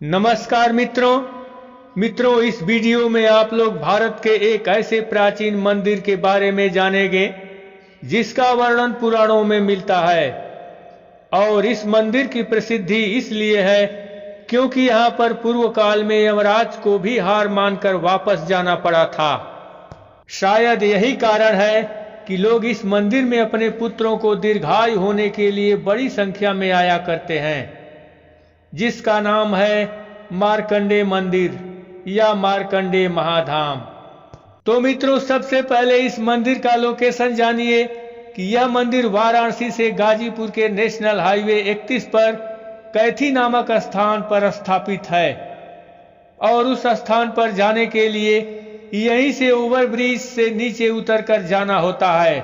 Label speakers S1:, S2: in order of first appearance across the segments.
S1: नमस्कार मित्रों, इस वीडियो में आप लोग भारत के एक ऐसे प्राचीन मंदिर के बारे में जानेंगे जिसका वर्णन पुराणों में मिलता है। और इस मंदिर की प्रसिद्धि इसलिए है क्योंकि यहाँ पर पूर्व काल में यमराज को भी हार मानकर वापस जाना पड़ा था। शायद यही कारण है कि लोग इस मंदिर में अपने पुत्रों को दीर्घायु होने के लिए बड़ी संख्या में आया करते हैं, जिसका नाम है मार्कंडे मंदिर या मार्कंडे महाधाम। तो मित्रों, सबसे पहले इस मंदिर का लोकेशन जानिए कि यह मंदिर वाराणसी से गाजीपुर के नेशनल हाईवे 31 पर कैथी नामक स्थान पर स्थापित है। और उस स्थान पर जाने के लिए यहीं से ओवरब्रिज से नीचे उतरकर जाना होता है,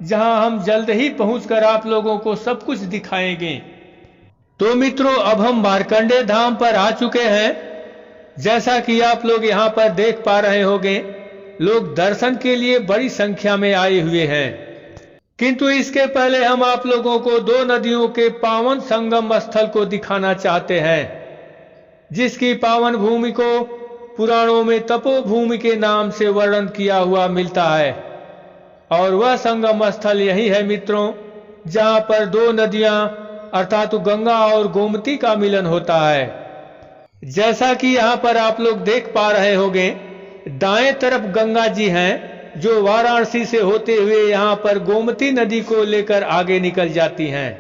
S1: जहां हम जल्द ही पहुंचकर आप लोगों को सब कुछ दिखाएंगे। तो मित्रों, अब हम मार्कंडे धाम पर आ चुके हैं। जैसा कि आप लोग यहाँ पर देख पा रहे होंगे, लोग दर्शन के लिए बड़ी संख्या में आए हुए हैं। किंतु इसके पहले हम आप लोगों को दो नदियों के पावन संगम स्थल को दिखाना चाहते हैं, जिसकी पावन भूमि को पुराणों में तपोभूमि के नाम से वर्णन किया हुआ मिलता है। और वह संगम स्थल यही है मित्रों, जहां पर दो नदियां अर्थात गंगा और गोमती का मिलन होता है। जैसा कि यहाँ पर आप लोग देख पा रहे होंगे, दाएं तरफ गंगा जी हैं, जो वाराणसी से होते हुए यहाँ पर गोमती नदी को लेकर आगे निकल जाती हैं।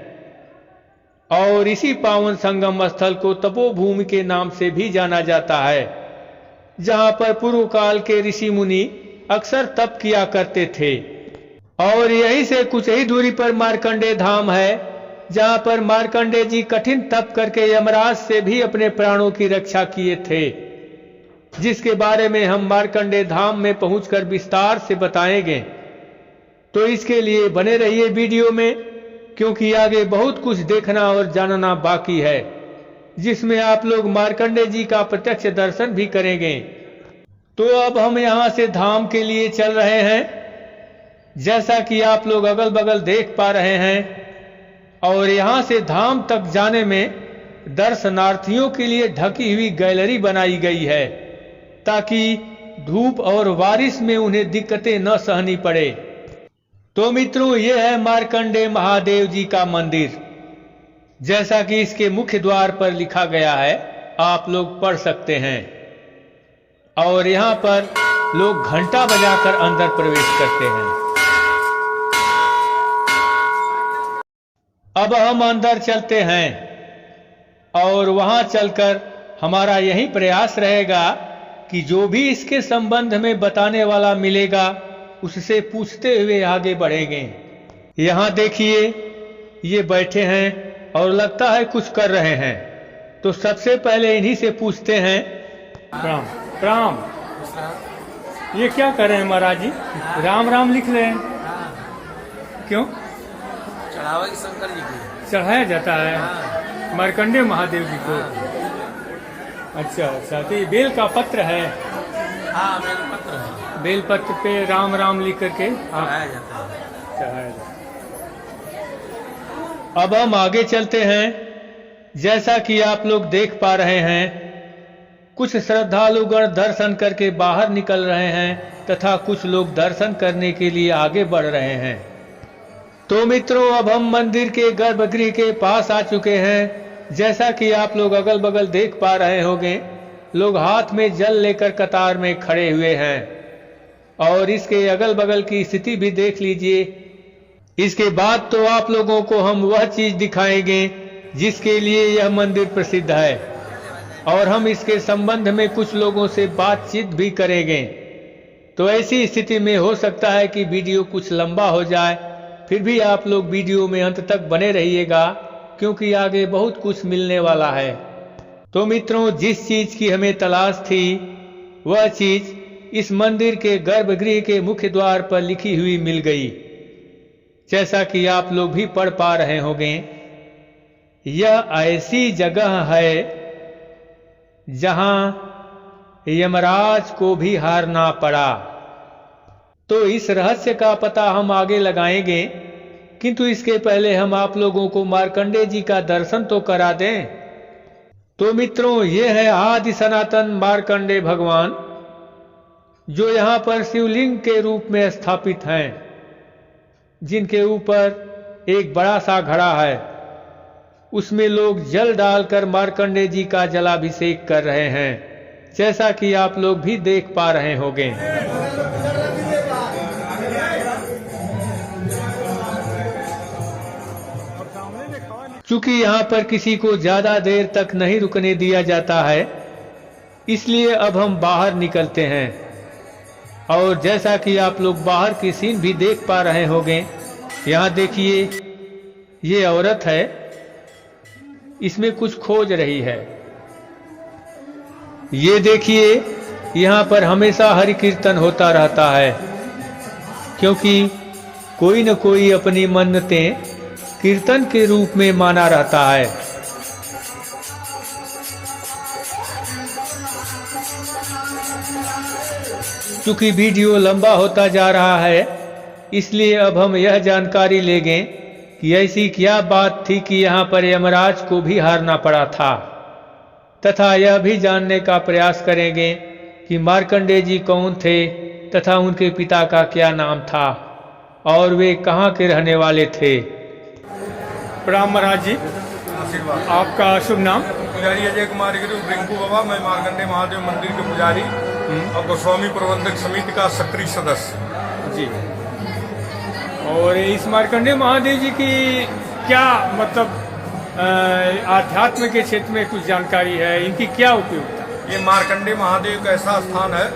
S1: और इसी पावन संगम स्थल को तपोभूमि के नाम से भी जाना जाता है, जहाँ पर पूर्व काल के ऋषि मुनि अक्सर तप किया करते थे। और यहीं से कुछ ही दूरी पर मार्कंडे धाम है, जहां पर मार्कंडे जी कठिन तप करके यमराज से भी अपने प्राणों की रक्षा किए थे, जिसके बारे में हम मार्कंडे धाम में पहुंचकर विस्तार से बताएंगे। तो इसके लिए बने रहिए वीडियो में, क्योंकि आगे बहुत कुछ देखना और जानना बाकी है, जिसमें आप लोग मार्कंडे जी का प्रत्यक्ष दर्शन भी करेंगे। तो अब हम यहां से धाम के लिए चल रहे हैं। जैसा कि आप लोग अगल बगल देख पा रहे हैं, और यहां से धाम तक जाने में दर्शनार्थियों के लिए ढकी हुई गैलरी बनाई गई है, ताकि धूप और बारिश में उन्हें दिक्कतें न सहनी पड़े। तो मित्रों, ये है मार्कंडे महादेव जी का मंदिर। जैसा कि इसके मुख्य द्वार पर लिखा गया है, आप लोग पढ़ सकते हैं। और यहाँ पर लोग घंटा बजाकर अंदर प्रवेश करते हैं। अब हम अंदर चलते हैं, और वहां चलकर हमारा यही प्रयास रहेगा कि जो भी इसके संबंध में बताने वाला मिलेगा, उससे पूछते हुए आगे बढ़ेंगे। यहाँ देखिए, ये बैठे हैं और लगता है कुछ कर रहे हैं। तो सबसे पहले इन्हीं से पूछते हैं। प्रणाम प्रणाम। ये क्या कर रहे हैं महाराज जी? राम राम लिख रहे हैं, क्यों?
S2: चढ़ावा की शंकर जी की
S1: चढ़ाया जाता है मार्कंडे महादेव जी को। अच्छा, तो ये बेल का पत्र है?
S2: हाँ, बेल पत्र है।
S1: बेल पत्र पे राम राम लिख करके
S2: चढ़ाया जाता है।
S1: चढ़ाया जाता है। अब हम आगे चलते हैं। जैसा कि आप लोग देख पा रहे हैं, कुछ श्रद्धालुगण दर्शन करके बाहर निकल रहे हैं, तथा कुछ लोग दर्शन करने के लिए आगे बढ़ रहे हैं। तो मित्रों, अब हम मंदिर के गर्भगृह के पास आ चुके हैं। जैसा कि आप लोग अगल बगल देख पा रहे होंगे, लोग हाथ में जल लेकर कतार में खड़े हुए हैं। और इसके अगल बगल की स्थिति भी देख लीजिए। इसके बाद तो आप लोगों को हम वह चीज दिखाएंगे जिसके लिए यह मंदिर प्रसिद्ध है, और हम इसके संबंध में कुछ लोगों से बातचीत भी करेंगे। तो ऐसी स्थिति में हो सकता है कि वीडियो कुछ लंबा हो जाए, फिर भी आप लोग वीडियो में अंत तक बने रहिएगा, क्योंकि आगे बहुत कुछ मिलने वाला है। तो मित्रों, जिस चीज की हमें तलाश थी, वह चीज इस मंदिर के गर्भगृह के मुख्य द्वार पर लिखी हुई मिल गई। जैसा कि आप लोग भी पढ़ पा रहे होंगे, यह ऐसी जगह है जहां यमराज को भी हारना पड़ा। तो इस रहस्य का पता हम आगे लगाएंगे, किंतु इसके पहले हम आप लोगों को मार्कंडे जी का दर्शन तो करा दें। तो मित्रों, ये है आदि सनातन मार्कंडे भगवान, जो यहाँ पर शिवलिंग के रूप में स्थापित हैं, जिनके ऊपर एक बड़ा सा घड़ा है। उसमें लोग जल डालकर मार्कंडे जी का जलाभिषेक कर रहे हैं, जैसा कि आप लोग भी देख पा रहे होंगे। चूंकि यहाँ पर किसी को ज्यादा देर तक नहीं रुकने दिया जाता है, इसलिए अब हम बाहर निकलते हैं। और जैसा कि आप लोग बाहर की सीन भी देख पा रहे होंगे, यहाँ देखिए, ये औरत है, इसमें कुछ खोज रही है। ये देखिए, यहाँ पर हमेशा हरि कीर्तन होता रहता है, क्योंकि कोई न कोई अपनी मन्नतें कीर्तन के रूप में माना रहता है। चूंकि वीडियो लंबा होता जा रहा है, इसलिए अब हम यह जानकारी लेंगे कि ऐसी क्या बात थी कि यहाँ पर यमराज को भी हारना पड़ा था, तथा यह भी जानने का प्रयास करेंगे कि मार्कंडे जी कौन थे तथा उनके पिता का क्या नाम था और वे कहाँ के रहने वाले थे।
S3: प्रणाम महाराज जी,
S4: आशीर्वाद।
S3: आपका शुभ नाम?
S4: पुजारी अजय कुमार गिरी रिंकू बाबा। मैं मार्कंडे महादेव मंदिर के पुजारी और गोस्वामी प्रबंधक समिति का सक्रिय सदस्य
S3: जी। और इस मार्कंडे महादेव जी की क्या मतलब आध्यात्म के क्षेत्र में कुछ जानकारी है, इनकी क्या उपयोगिता?
S4: ये मार्कंडे महादेव का ऐसा स्थान है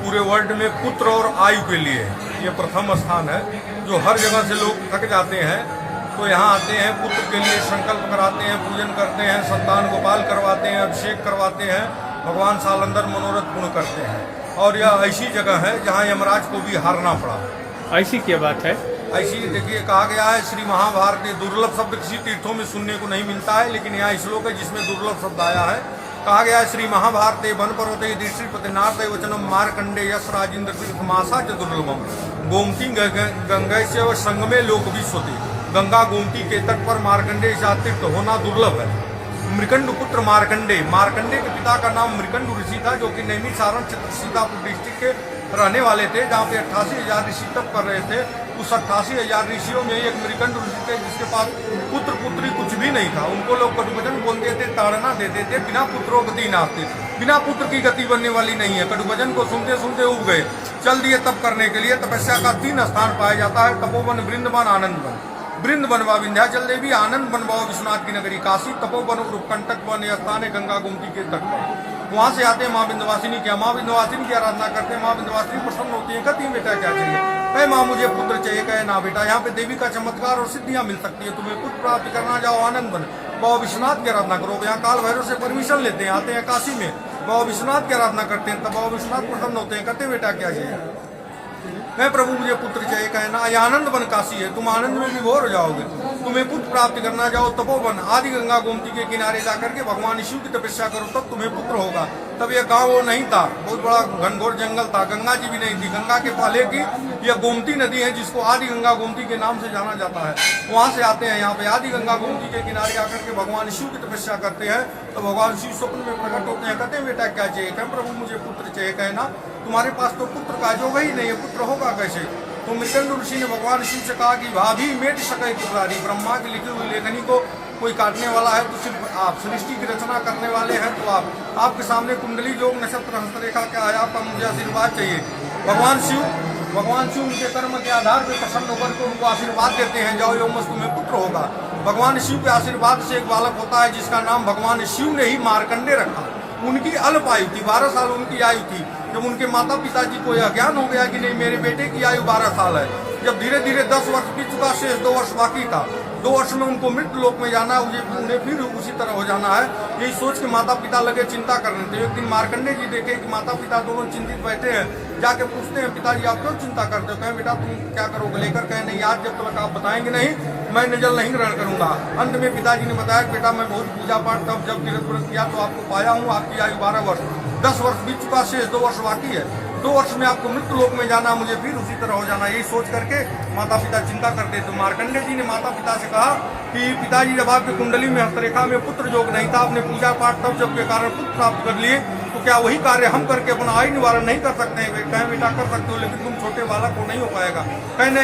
S4: पूरे वर्ल्ड में पुत्र और आयु के लिए ये प्रथम स्थान है, जो हर जगह से लोग थक जाते हैं तो यहाँ आते हैं, पुत्र के लिए संकल्प कराते हैं, पूजन करते हैं, संतान गोपाल करवाते हैं, अभिषेक करवाते हैं, भगवान सालंदर मनोरथ पूर्ण करते हैं। और यह ऐसी जगह है जहाँ यमराज को भी हारना पड़ा।
S3: ऐसी क्या बात है?
S4: ऐसी देखिए, कहा गया है श्री महाभारत, दुर्लभ शब्द किसी तीर्थों में सुनने को नहीं मिलता है, लेकिन यहाँ श्लोक है जिसमें दुर्लभ शब्द आया है। कहा गया है श्री महाभारते वन पर्वते दृष्टिपतिनाथ वचनम मार्कंडे यश राजेंद्र तीर्थमासा च दुर्लभम गोमती गंगा से संगमे लोक विश्वती। गंगा गोमती के तट पर मार्कंडे तीर्थ होना दुर्लभ है। मृकंड पुत्र मार्कंडे, मार्कंडे के पिता का नाम मृकंड ऋषि था, जो कि नैमिषारण क्षेत्र सीतापुर डिस्ट्रिक्ट के रहने वाले थे, जहाँ पे 88,000 ऋषि तप कर रहे थे। उस 88,000 ऋषियों में एक मृकंड ऋषि थे जिसके पास पुत्र पुत्री कुछ भी नहीं था। उनको लोग कटुभजन बोलते थे, ताड़ना देते थे, बिना पुत्रों गति नास्ते, बिना पुत्र की गति बनने वाली नहीं है। कटुभजन को सुनते सुनते उब गए, चल दिए तप करने के लिए। तपस्या का 3 स्थान पाया जाता है, तपोवन, वृंदवन, आनंद वन। वृंदवन व विंध्याचल देवी, आनंद वन व विश्वनाथ की नगरी काशी, तपोवन रूपकंटक वन यह स्थान है गंगा गोमती के तट पर। वहाँ से आते हैं माँ विंध्यवासिनी की, माँ विंध्यवासिनी की आराधना करते हैं। माँ विंध्यवासिनी प्रसन्न होती है, कहती बेटा क्या चाहिए? कहे माँ मुझे पुत्र चाहिए। कहे ना बेटा, यहाँ पे देवी का चमत्कार और सिद्धियां मिल सकती है, तुम्हें पुत्र प्राप्त करना, जाओ आनंद वन बाबा विश्वनाथ की आराधना करो। यहाँ काल भैरव से परमिशन लेते हैं, आते हैं काशी में, बाबा विश्वनाथ की आराधना करते हैं। तब बाबा विश्वनाथ प्रसन्न होते हैं, कहते बेटा क्या चाहिए? मैं प्रभु मुझे पुत्र चाहिए। कहे ना, यह आनंद वन काशी है, तुम आनंद में विभोर हो जाओगे, तुम्हें पुत्र प्राप्त करना, जाओ तपोवन आदि गंगा गोमती के किनारे जाकर के भगवान शिव की तपस्या करो, तब तुम्हें पुत्र होगा। तब यह गांव वो नहीं था, बहुत बड़ा घनघोर जंगल था, गंगा जी भी नहीं थी। गंगा के पहले की यह गोमती नदी है, जिसको आदि गंगा गोमती के नाम से जाना जाता है। वहां से आते हैं यहाँ पे, आदि गंगा गोमती के किनारे आकर के भगवान शिव की तपस्या करते हैं। तो भगवान शिव स्वप्न में प्रकट होते हैं, कहते हैं बेटा क्या चाहिए? कहें प्रभु मुझे पुत्र चाहिए। कहे ना, तुम्हारे पास तो पुत्र का जो ही नहीं है, पुत्र होगा कैसे? तो मृकंड ऋषि ने भगवान शिव से कहा कि भाभी मेट सके पुत्रारी, ब्रह्मा की लिखी हुई लेखनी को कोई काटने वाला है तो सिर्फ आप, सृष्टि की रचना करने वाले हैं तो आप, आपके सामने कुंडली योग नक्षत्र हस्तरेखा क्या है, आपका मुझे आशीर्वाद चाहिए। भगवान शिव उनके कर्म के आधार पर प्रसन्न होकर के उनको आशीर्वाद देते हैं, जाओ योमस तुम्हें पुत्र होगा। भगवान शिव के आशीर्वाद से एक बालक होता है जिसका नाम भगवान शिव ने ही मार्कंडे रखा। उनकी अल्प आयु थी, 12 साल उनकी आयु थी। जब उनके माता पिताजी को यह ज्ञान हो गया कि नहीं मेरे बेटे की आयु 12 साल है, जब धीरे धीरे 10 वर्ष बीत चुका, शेष 2 वर्ष बाकी था, 2 वर्ष में उनको मृत्यु लोक में जाना है, उन्हें फिर उसी तरह हो जाना है। यही सोच के माता पिता लगे चिंता करने थे। एक दिन मार्कंडे जी देखे कि माता पिता दोनों चिंतित बैठे हैं, जाके पूछते हैं पिताजी आप क्यों चिंता करते हो? कहें बेटा तुम क्या करोगे? लेकर कहें नहीं आज जब तक आप बताएंगे नहीं मैं जल नहीं ग्रहण करूंगा। अंत में पिताजी ने बताया बेटा मैं बहुत पूजा पाठ तब जब तीर्थ व्रत किया तो आपको पाया हूँ, आपकी आयु 12 वर्ष, 10 वर्ष बीत चुका, शेष 2 वर्ष बाकी है। 2 वर्ष में आपको मृत्यु लोक में जाना, मुझे फिर उसी तरह हो जाना। यही सोच करके माता पिता चिंता करते। तो मार्कंडेय जी ने माता पिता से कहा कि पिताजी, जब आपकी कुंडली में हस्तरेखा में पुत्र योग नहीं था, आपने पूजा पाठ तब जब के कारण पुत्र प्राप्त कर लिए, तो क्या वही कार्य हम करके अपना आयु निवारण नहीं कर सकते हैं? कहें बेटा कर सकते हो, लेकिन तुम छोटे बालक को नहीं हो पाएगा। कहने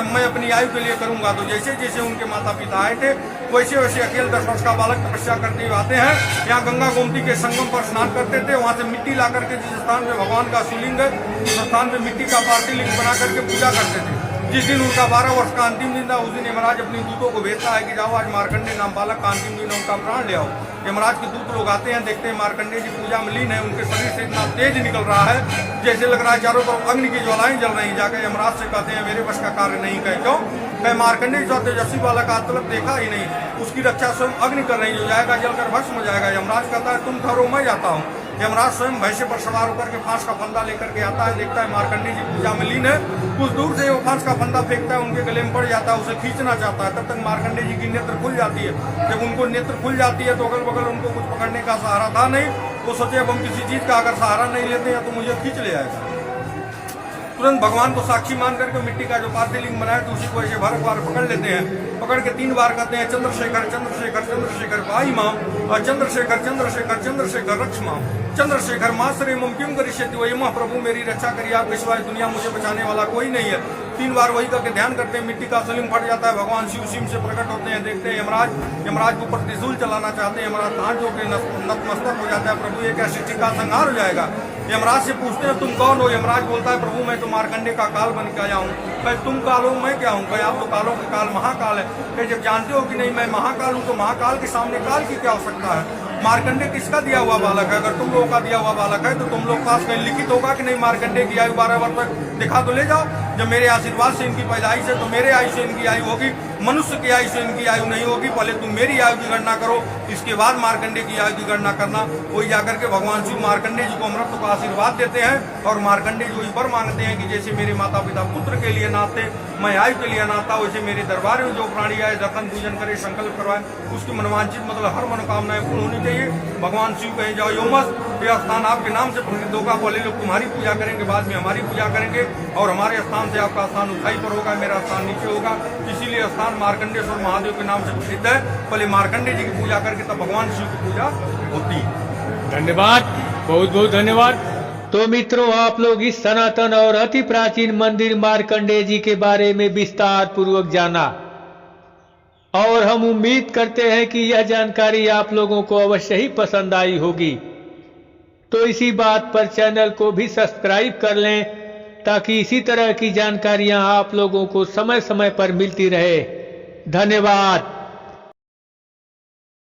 S4: मैं अपनी आयु के लिए करूंगा। तो जैसे जैसे उनके माता पिता आए थे, वैसे वैसे अकेले 10 वर्ष का बालक तपस्या करते हुए आते हैं। यहाँ गंगा गोमती के संगम पर स्नान करते थे। वहाँ से मिट्टी ला करके जिस स्थान में भगवान का शिवलिंग है, उस स्थान में मिट्टी का पार्टी लिंग बना करके पूजा करते थे। जिस दिन उनका 12 वर्ष का अंतिम दिन था, उस दिन यमराज अपने दूतों को भेजता है कि जाओ आज मार्कंडेय नाम बालक का अंतिम दिन है, उनका प्राण ले आओ। यमराज के दूत लोग आते हैं, देखते हैं मार्कंडेय जी पूजा में लीन है। उनके शरीर से इतना तेज निकल रहा है जैसे लग रहा है चारों तरफ अग्नि की ज्वालाएं जल रही। जाकर यमराज से कहते हैं मेरे वश का कार्य नहीं। कहे क्यों? कहे मार्कंडेय जो तेजस्वी बालक आज तक देखा ही नहीं, उसकी रक्षा स्वयं अग्नि कर रही, जो जाएगा जलकर भस्म हो जाएगा। यमराज कहता है तुम ठहरो, मैं जाता हूँ। यमराज स्वयं भैंसे पर सवार होकर के फांस का फंदा लेकर के आता है, देखता है मार्कंडेय जी पूजा में लीन है। कुछ दूर से वो फांस का फंदा फेंकता है, उनके गले में पड़ जाता है, उसे खींचना चाहता है। तब तक मार्कंडेय जी की नेत्र खुल जाती है। जब उनको नेत्र खुल जाती है तो अगल बगल उनको कुछ पकड़ने का सहारा था नहीं। वो सोचे अब हम किसी चीज का अगर सहारा नहीं लेते हैं तो मुझे खींच ले आएगा। तुरंत भगवान को साक्षी मान करके मिट्टी का जो पार्थिव लिंग बनाया तो उसी को ऐसे बार पकड़ लेते हैं। पकड़ के 3 बार कहते हैं चंद्रशेखर चंद्रशेखर चंद्रशेखर पाई माम, और चंद्रशेखर चंद्रशेखर चंद्रशेखर रक्ष माम, चंद्रशेखर मासरे मम किम करिष्यति वही मां, प्रभु मेरी रक्षा करिए, आप विश्वास दुनिया मुझे बचाने वाला कोई नहीं है। 3 बार वही करके ध्यान करते हैं, मिट्टी का शिवलिंग फट जाता है। भगवान शिव सिंह से प्रकट होते हैं, देखते हैं यमराज के ऊपर त्रिशूल चलाना चाहते हैं। यमराज हाथ जोड़ के नतमस्तक हो जाता है, प्रभु ये क्या सृष्टि का संहार हो जाएगा। यमराज से पूछते हैं तुम कौन हो? यमराज बोलता है प्रभु मैं तो मार्कंडेय का काल बन के आया हूँ। भाई तुम काल हो, मैं क्या हूँ? भाई आप तो कालों के काल महाकाल है। फिर जब जानते हो कि नहीं मैं महाकाल हूँ, तो महाकाल के सामने काल की क्या आवश्यकता है? मार्कंडेय किसका दिया हुआ बालक है? अगर तुम लोगों का दिया हुआ बालक है तो तुम लोग पास कहीं लिखित होगा कि नहीं मार्कंडेय की आयु 12 वर्ष तक दिखा तो ले जाओ। जब मेरे आशीर्वाद से इनकी पैदाइश है तो मेरे आयु से इनकी आयु होगी, मनुष्य की आयु से इनकी आयु नहीं होगी। पहले तुम मेरी आयु की गणना करो, इसके बाद मार्कंडेय की आयु की गणना करना। वही जाकर के भगवान शिव मार्कंडेय जी को अमृत का आशीर्वाद देते हैं और मार्कंडेय जी वर मांगते हैं कि जैसे मेरे माता पिता पुत्र के लिए नाते, मैं आयु के लिए नाता, वैसे मेरे दरबार में जो प्राणी आए दर्शन पूजन करे, संकल्प करवाए, उसकी मनवांचित मतलब हर मनोकामनाएं पूर्ण होनी चाहिए। भगवान शिव कहे जाओ योमस, यह स्थान आपके नाम से प्रसिद्ध होगा। पहले लोग तुम्हारी पूजा करेंगे, बाद में हमारी पूजा करेंगे, और हमारे स्थान से आपका स्थान ऊंचाई पर होगा, मेरा स्थान नीचे होगा। इसीलिए स्थान मार्कंडेश्वर महादेव के नाम से प्रसिद्ध है। पहले मार्कंडेय जी की पूजा करके तब भगवान शिव की पूजा होती है।
S3: धन्यवाद, बहुत बहुत धन्यवाद।
S1: तो मित्रों, आप लोग इस सनातन और अति प्राचीन मंदिर मार्कंडेय जी के बारे में विस्तार पूर्वक जाना, और हम उम्मीद करते हैं कि यह जानकारी आप लोगों को अवश्य ही पसंद आई होगी। तो इसी बात पर चैनल को भी सब्सक्राइब कर लें, ताकि इसी तरह की जानकारियां आप लोगों को समय समय पर मिलती रहे। धन्यवाद।